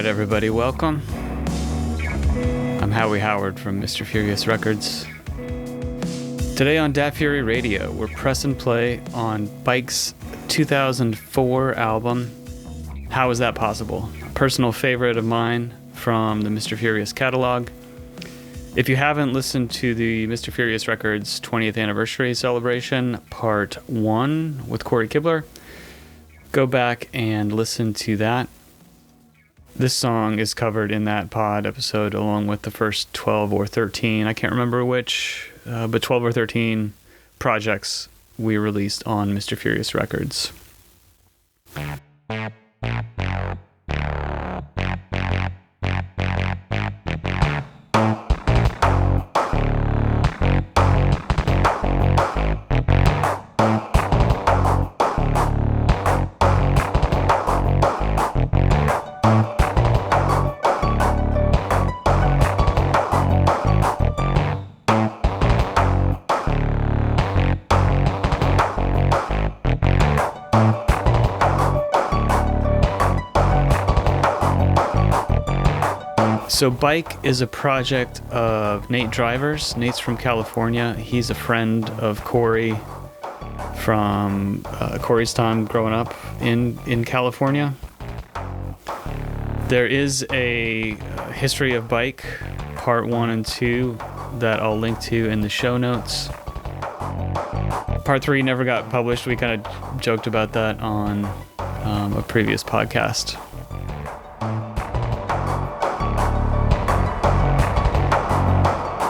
right, everybody, welcome. I'm Howie Howard from Mr. Furious Records. Today on Dat Fury Radio, we're press and play on Bike's 2004 album, How Is That Possible? A personal favorite of mine from the Mr. Furious catalog. If you haven't listened to the Mr. Furious Records 20th anniversary celebration, part 1 with Corey Kibler, go back and listen to that. This song is covered in that pod episode along with the first 12 or 13, I can't remember which, but 12 or 13 projects we released on Mr. Furious Records. So Bike is a project of Nate Drivers. Nate's from California. He's a friend of Corey from Corey's time growing up in California. There is a history of Bike, part 1 and 2, that I'll link to in the show notes. Part 3 never got published. We kind of joked about that on a previous podcast.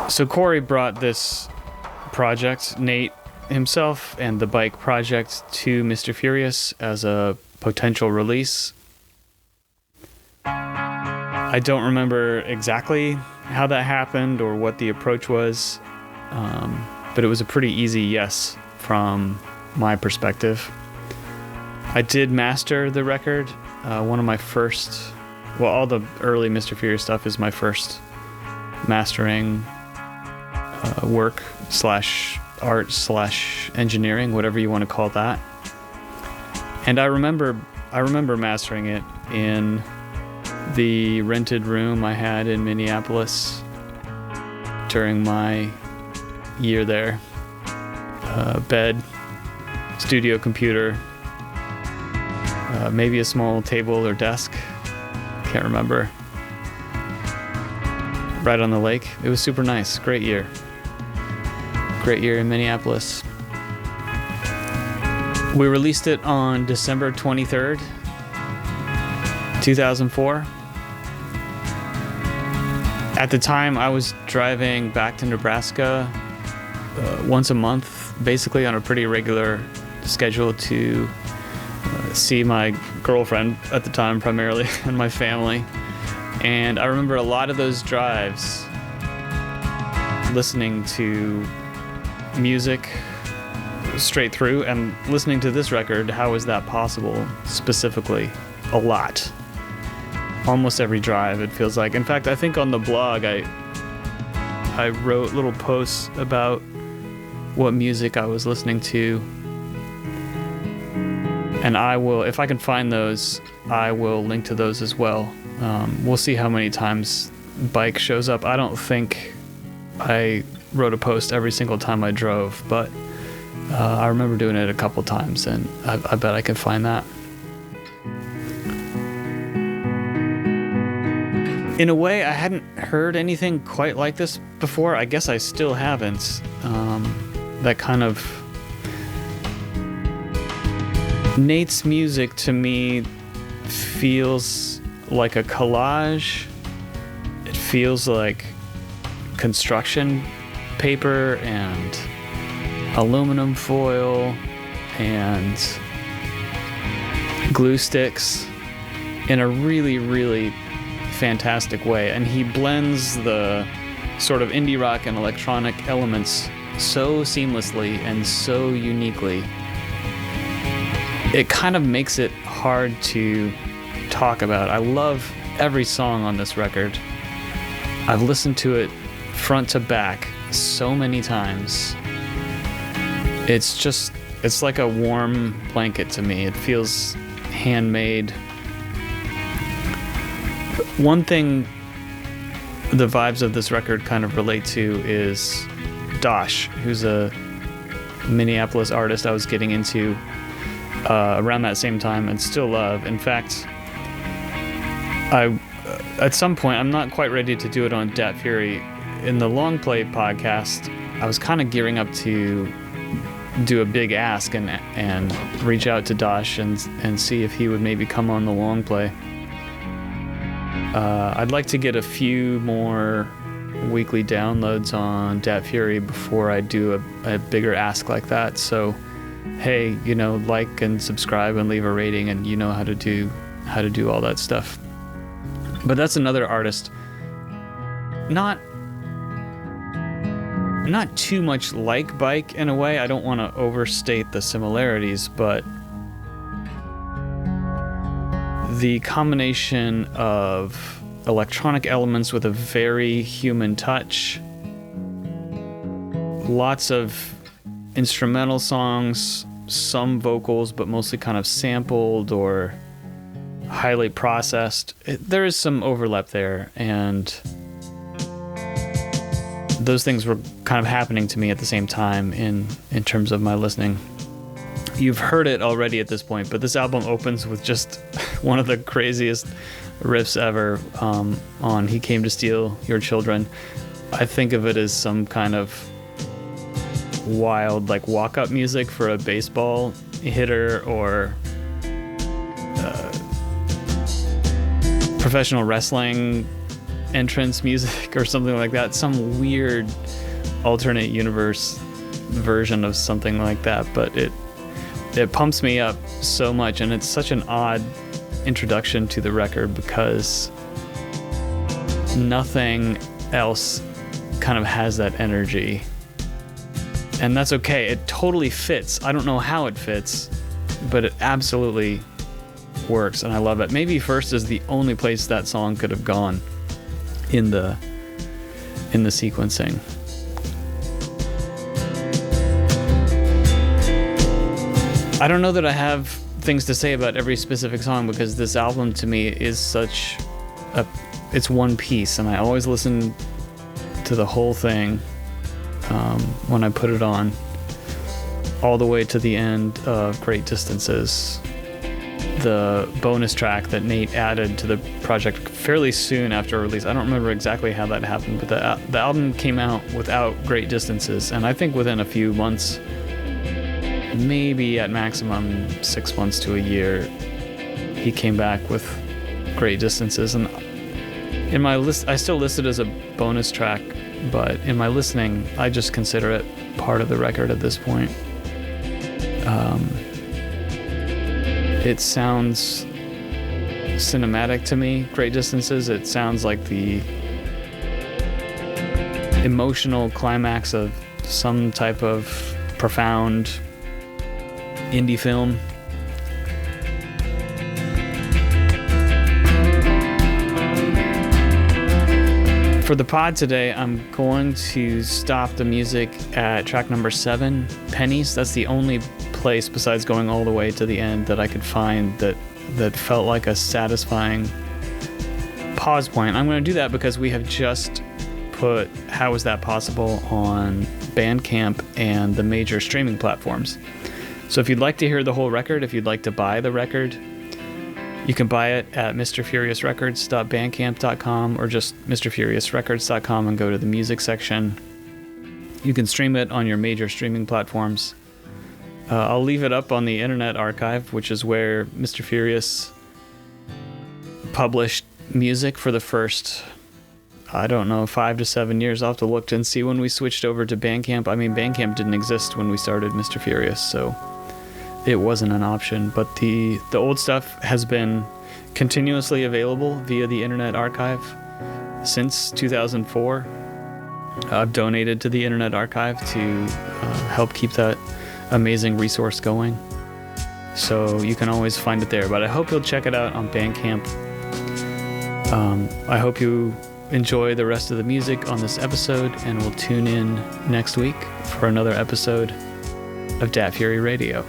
So Corey brought this project, Nate himself, and the Bike project to Mr. Furious as a potential release. I don't remember exactly how that happened or what the approach was, but it was a pretty easy yes from my perspective. I did master the record. One of my first, well, all the early Mr. Furious stuff is my first mastering work / art / engineering, whatever you want to call that. And I remember mastering it in the rented room I had in Minneapolis during my year there. Bed, studio computer, maybe a small table or desk, can't remember. Right on the lake. It was super nice. Great year in Minneapolis. We released it on December 23rd, 2004. At the time, I was driving back to Nebraska once a month, basically on a pretty regular schedule to see my girlfriend at the time primarily and my family. And I remember a lot of those drives listening to music straight through and listening to this record, How Is That Possible, specifically, a lot. Almost every drive, it feels like. In fact, I think on the blog I wrote little posts about what music I was listening to. And I will, if I can find those, I will link to those as well. We'll see how many times Bike shows up. I don't think I wrote a post every single time I drove, but I remember doing it a couple times, and I bet I can find that. In a way, I hadn't heard anything quite like this before. I guess I still haven't. That kind of... Nate's music, to me, feels like a collage. It feels like construction paper and aluminum foil and glue sticks in a really, really fantastic way. And he blends the sort of indie rock and electronic elements so seamlessly and so uniquely. It kind of makes it hard to talk about. I love every song on this record. I've listened to it front to back so many times. It's like a warm blanket to me. It feels handmade. One thing the vibes of this record kind of relate to is Dosh, who's a Minneapolis artist I was getting into around that same time and still love. In fact, at some point, I'm not quite ready to do it on Dat Fury. In the Long Play podcast, I was kind of gearing up to do a big ask and reach out to Dosh and see if he would maybe come on the Long Play. I'd like to get a few more weekly downloads on Dat Fury before I do a bigger ask like that. So, hey, like and subscribe and leave a rating, and you know how to do all that stuff. But that's another artist. Not too much like Bike in a way. I don't want to overstate the similarities, but the combination of electronic elements with a very human touch, lots of instrumental songs, some vocals, but mostly kind of sampled or highly processed. There is some overlap there, and those things were kind of happening to me at the same time in terms of my listening. You've heard it already at this point, but this album opens with just one of the craziest riffs ever on He Came to Steal Your Children. I think of it as some kind of wild, like, walk-up music for a baseball hitter or professional wrestling entrance music or something like that. Some weird alternate universe version of something like that, but it pumps me up so much, and it's such an odd introduction to the record because nothing else kind of has that energy, and that's okay. It totally fits. I don't know how it fits, but it absolutely works, and I love it. Maybe First is the only place that song could have gone in the sequencing. I don't know that I have things to say about every specific song because this album to me is it's one piece, and I always listen to the whole thing when I put it on, all the way to the end of Great Distances, the bonus track that Nate added to the project fairly soon after release. I don't remember exactly how that happened, but the album came out without Great Distances, and I think within a few months, maybe at maximum 6 months to a year, he came back with Great Distances. And in my list, I still list it as a bonus track, but in my listening, I just consider it part of the record at this point. It sounds cinematic to me, Great Distances. It sounds like the emotional climax of some type of profound indie film. For the pod today, I'm going to stop the music at track number 7, Pennies. That's the only place besides going all the way to the end that I could find that felt like a satisfying pause point. I'm going to do that because we have just put How Is That Possible on Bandcamp and the major streaming platforms. So if you'd like to hear the whole record, if you'd like to buy the record, you can buy it at mrfuriousrecords.bandcamp.com or just mrfuriousrecords.com and go to the music section. You can stream it on your major streaming platforms. I'll leave it up on the Internet Archive, which is where Mr. Furious published music for the first, 5 to 7 years. I'll have to look and see when we switched over to Bandcamp. I mean, Bandcamp didn't exist when we started Mr. Furious, so it wasn't an option. But the old stuff has been continuously available via the Internet Archive since 2004. I've donated to the Internet Archive to help keep that amazing resource going. So you can always find it there. But I hope you'll check it out on Bandcamp. I hope you enjoy the rest of the music on this episode, and we'll tune in next week for another episode of Dat Fury Radio.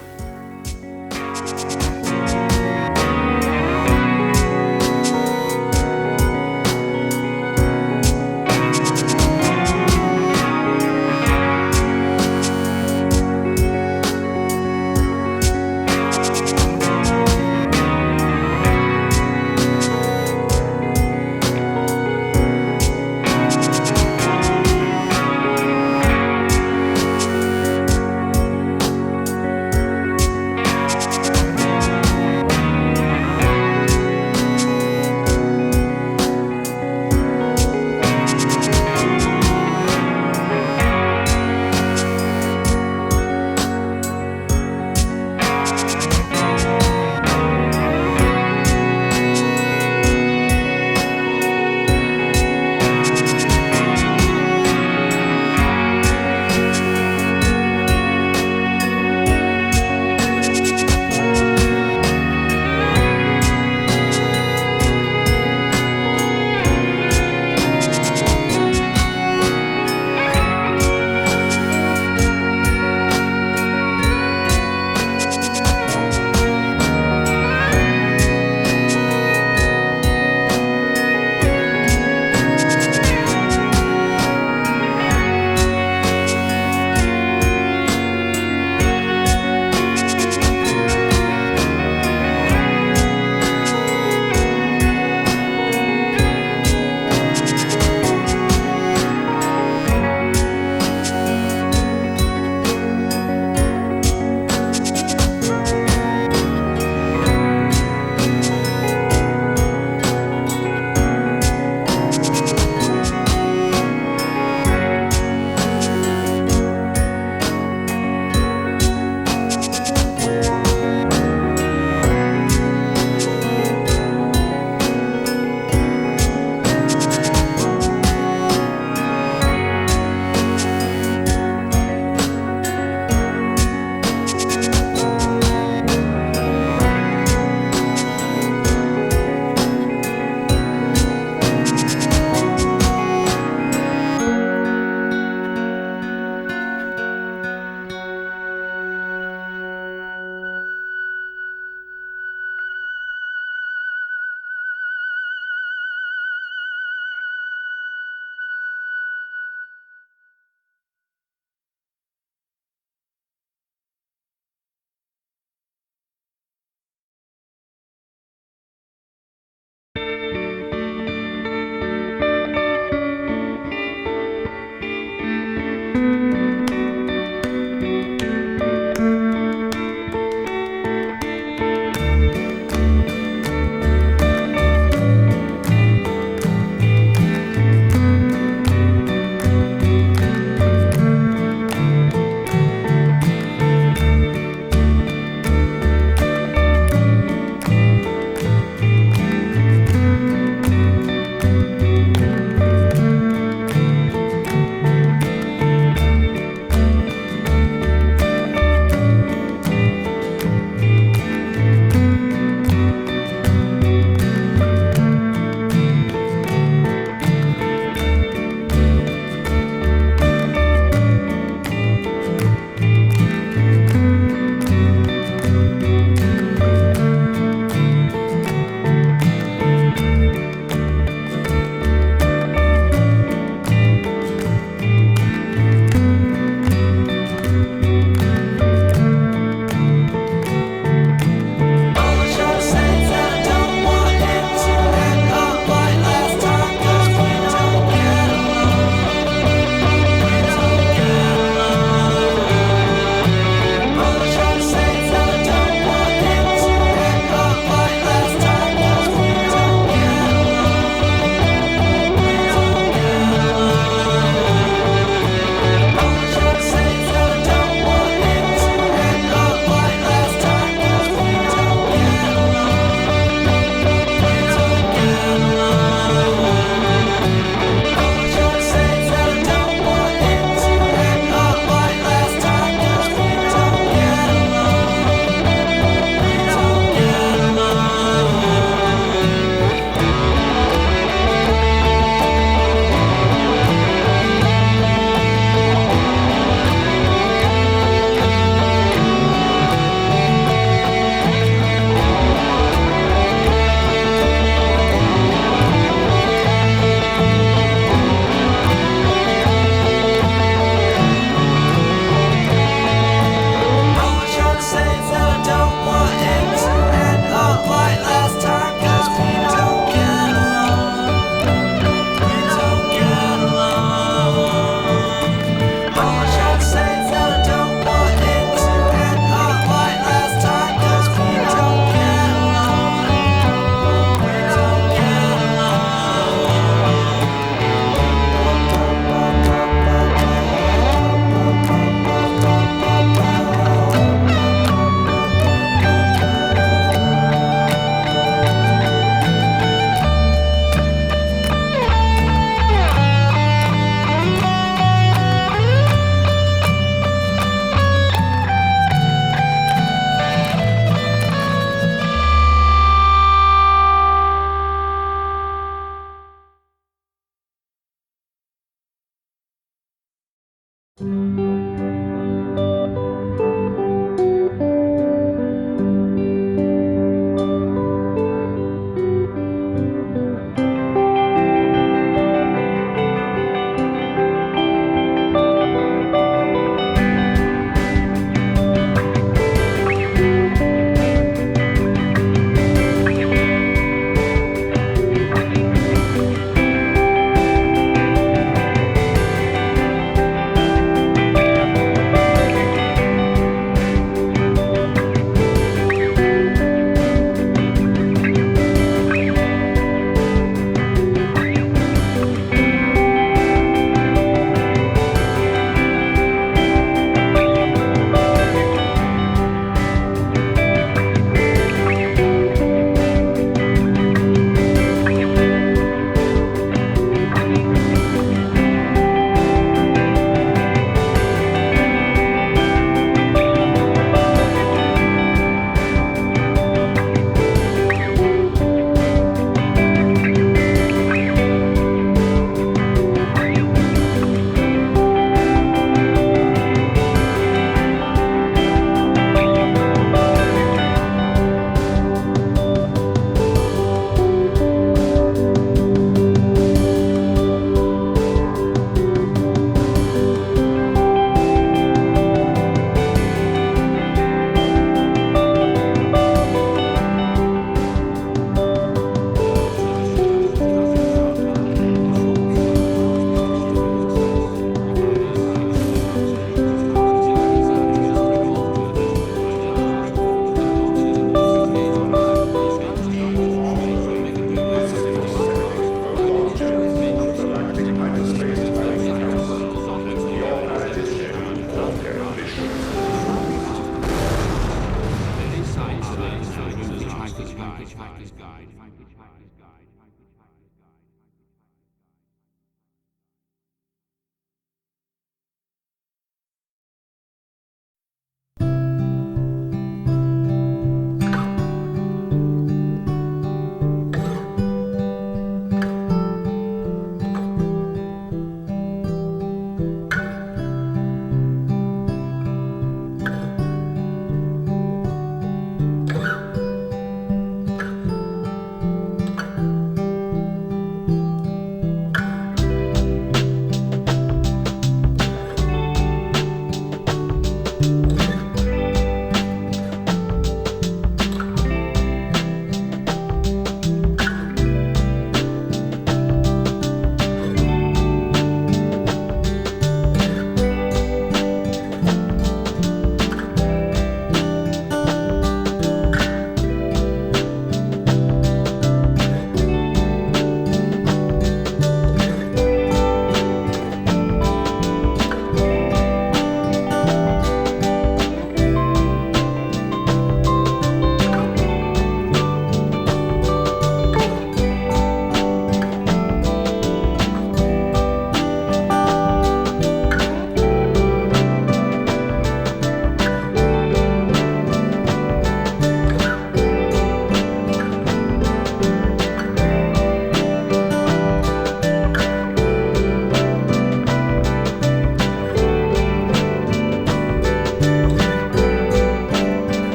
Hitchhiker's Guide.